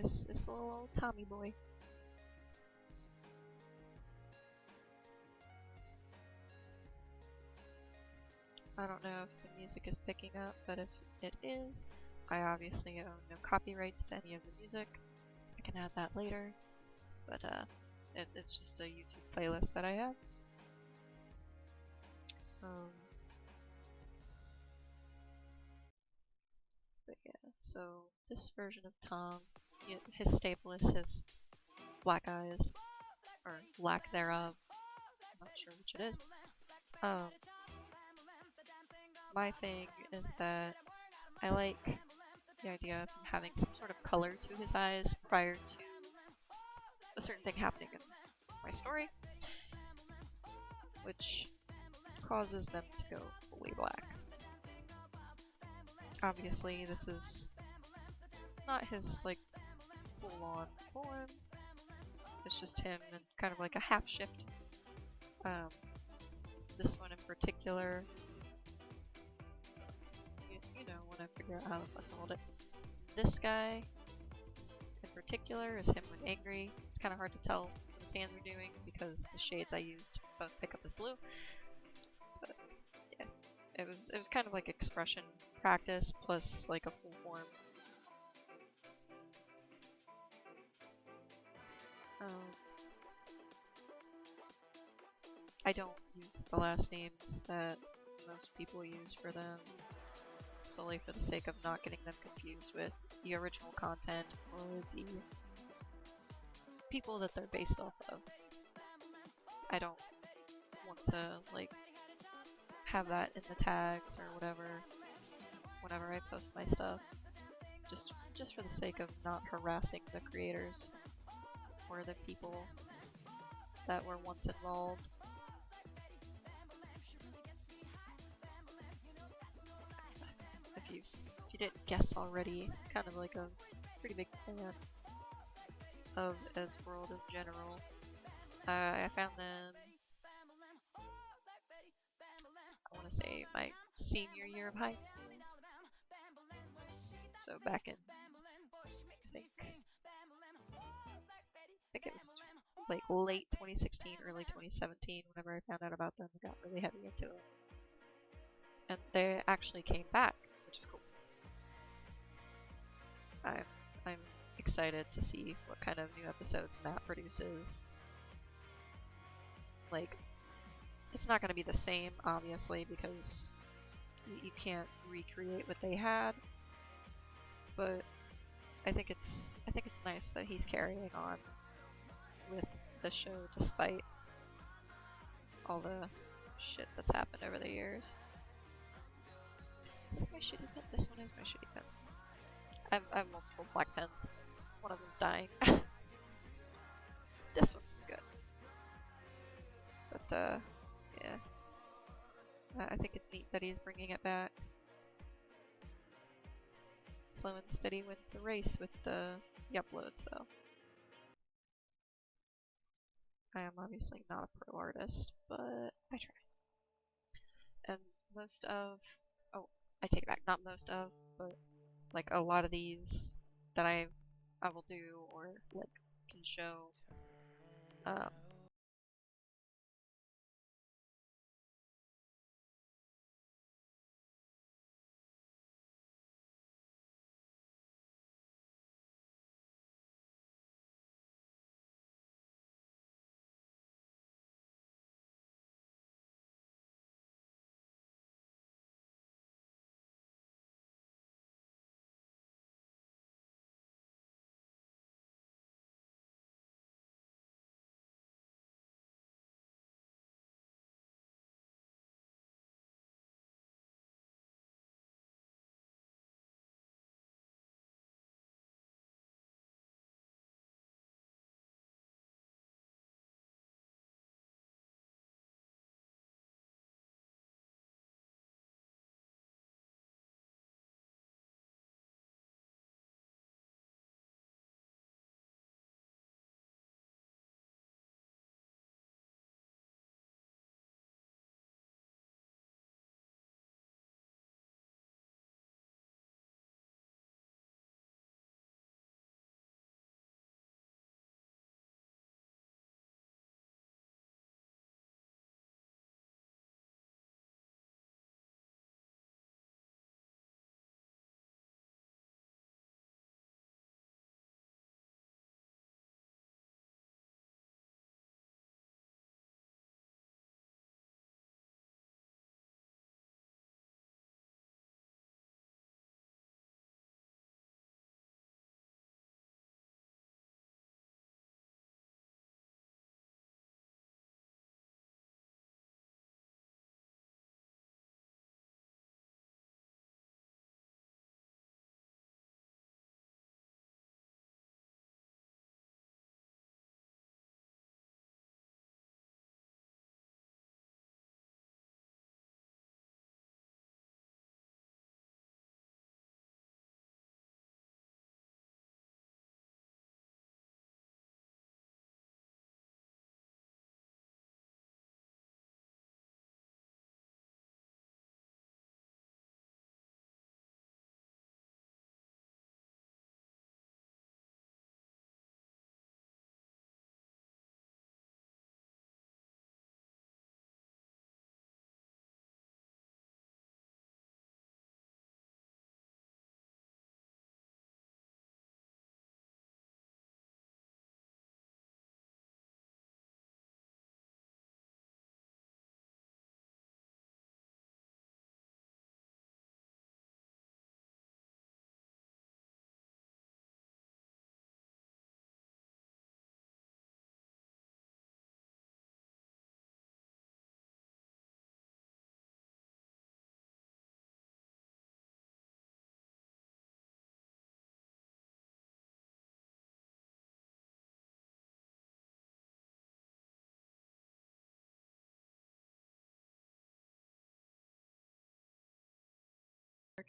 This little old Tommy boy. I don't know if the music is picking up, but if it is, I obviously own no copyrights to any of the music. I can add that later, but it's just a YouTube playlist that I have. But yeah, so this version of Tom, his staple is his black eyes, or lack thereof. I'm not sure which it is. My thing is that I like the idea of him having some sort of color to his eyes prior to a certain thing happening in my story, which causes them to go fully black. Obviously, this is not his, like, full-on form. It's just him and kind of like a half shift. This one in particular, you know, when I figure out how to fucking hold it. This guy in particular is him when angry. It's kind of hard to tell what his hands are doing because the shades I used both pick up as blue. But yeah, it was kind of like expression practice plus like a full form. I don't use the last names that most people use for them, solely for the sake of not getting them confused with the original content or the people that they're based off of. I don't want to, like, have that in the tags or whatever whenever I post my stuff, just for the sake of not harassing the creators or the people that were once involved. If you didn't guess already, kind of like a pretty big fan of Eddsworld in general. I found them, I want to say, my senior year of high school. So back in, I think it was like late 2016, early 2017, whenever I found out about them, I got really heavy into it. And they actually came back, which is cool. I'm excited to see what kind of new episodes Matt produces. Like, it's not going to be the same, obviously, because you can't recreate what they had. But I think it's nice that he's carrying on with the show despite all the shit that's happened over the years. Is this my shitty pen? This one is my shitty pen. I have multiple black pens. One of them's dying. This one's good. But, yeah. I think it's neat that he's bringing it back. Slow and steady wins the race with the uploads, though. I am obviously not a pro artist, but I try. And most of, I take it back, not most of, but like a lot of these that I will do or like can show,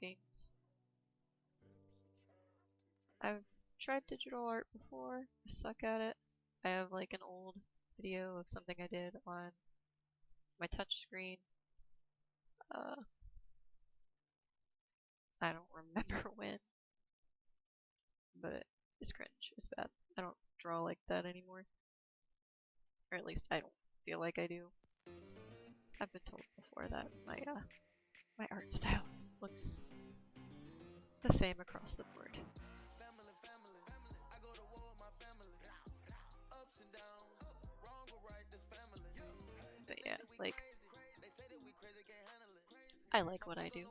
markings. I've tried digital art before. I suck at it. I have like an old video of something I did on my touch screen. I don't remember when, but it's cringe. It's bad. I don't draw like that anymore. Or at least I don't feel like I do. I've been told before that my art style looks the same across the board. But yeah, like, I like what I do.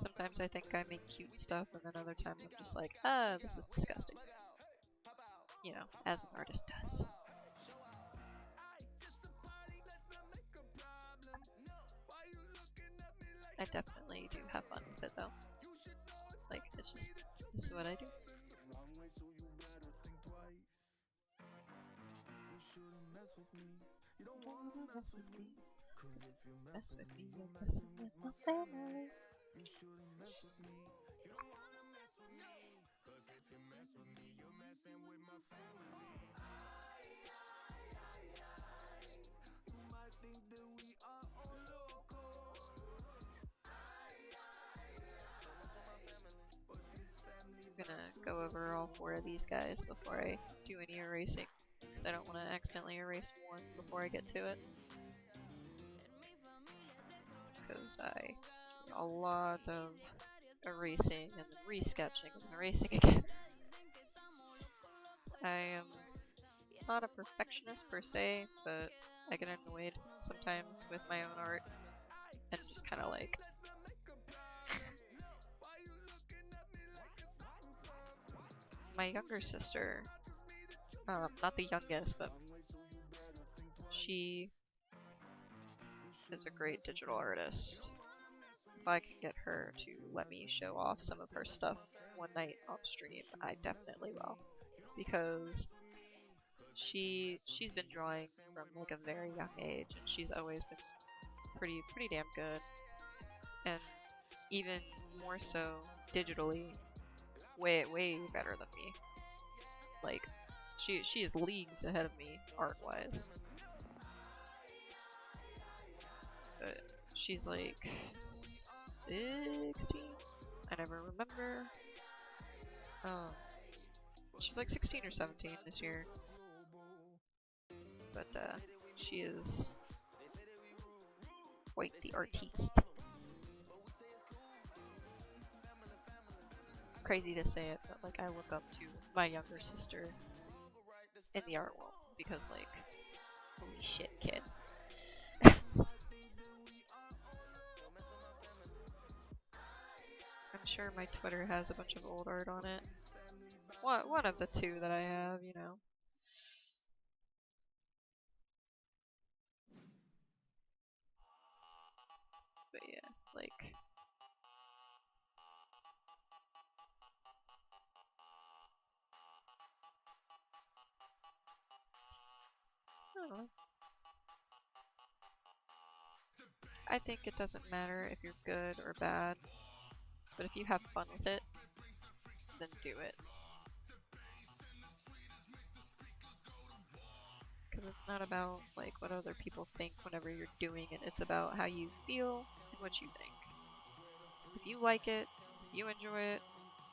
Sometimes I think I make cute stuff, and then other times I'm just like, this is disgusting. You know, as an artist does. I definitely do have fun with it though. Like, it's just, this is what I do. You don't wanna mess with me, 'cause if you mess with me, you're messing with my family. You shouldn't mess with me. You don't wanna mess with me, 'cause if you mess with me, you're messing with my family. You might think that we are all loco. I'm gonna go over all 4 of these guys before I do any erasing, because I don't want to accidentally erase one before I get to it. Because I do a lot of erasing and then resketching and then erasing again. I am not a perfectionist per se, but I get annoyed sometimes with my own art and just kind of like my younger sister, not the youngest, but she is a great digital artist. If I can get her to let me show off some of her stuff one night on stream, I definitely will, because she's been drawing from like a very young age, and she's always been pretty damn good, and even more so digitally, way better than me. Like, she is leagues ahead of me art-wise. But she's like 16? I never remember. She's like 16 or 17 this year. But she is quite the artiste. Crazy to say it, but like I look up to my younger sister in the art world, because like, holy shit, kid. I'm sure my Twitter has a bunch of old art on it. One of the 2 that I have, you know. But yeah, like, I don't know. I think it doesn't matter if you're good or bad, but if you have fun with it, then do it. Because it's not about like what other people think whenever you're doing it, it's about how you feel and what you think. If you like it, if you enjoy it,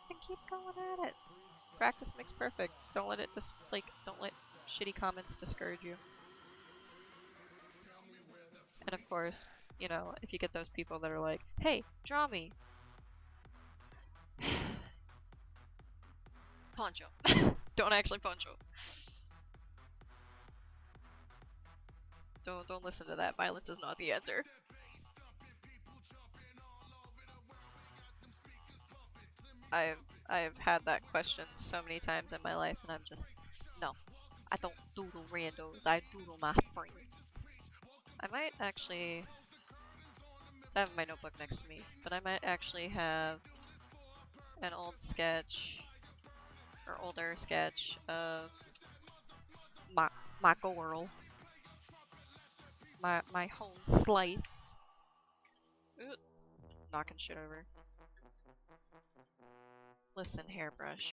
then keep going at it. Practice makes perfect. Don't let it don't let shitty comments discourage you. And of course, you know, if you get those people that are like, hey, draw me. Poncho. Don't actually poncho. Don't listen to that. Violence is not the answer. I've had that question so many times in my life, and I'm just, no, I don't doodle randos, I doodle my friends. I might actually, I have my notebook next to me, but I might actually have an old sketch, or older sketch of my girl, my home slice. Ooh, knocking shit over. Listen, hairbrush.